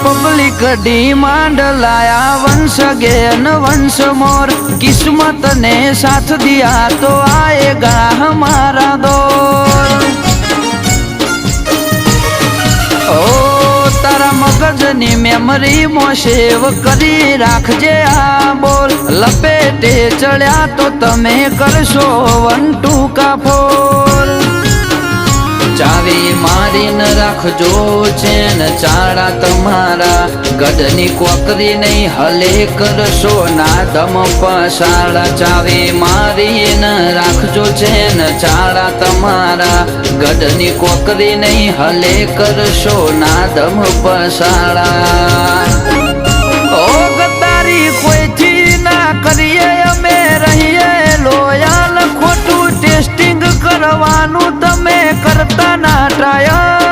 Public demand लाया वंश again वंश मोर। किस्मत ने साथ दिया तो आएगा हमारा दौर। ओ तारा मगजनी मेमरी में सेव करी राखजे आ बोल। लपेटे चढ़्या तो तमे करशो 1 2 का फोल। चावी मारी न राखजो चेन चाड़ा तमारा। गढ़नी कोकरी नहीं हले करशो ना दम पसाड़ा। चावी मारी न राखजो चेन चाड़ा तमारा। गढ़नी कोकरी नहीं हले करशो ना दम पसाड़ा। ओ गद्दारी कोई थी ना करिए अमे रहिए लोयाल। खोटू टेस्टिंग करवानू तमे करता ना ट्रायल।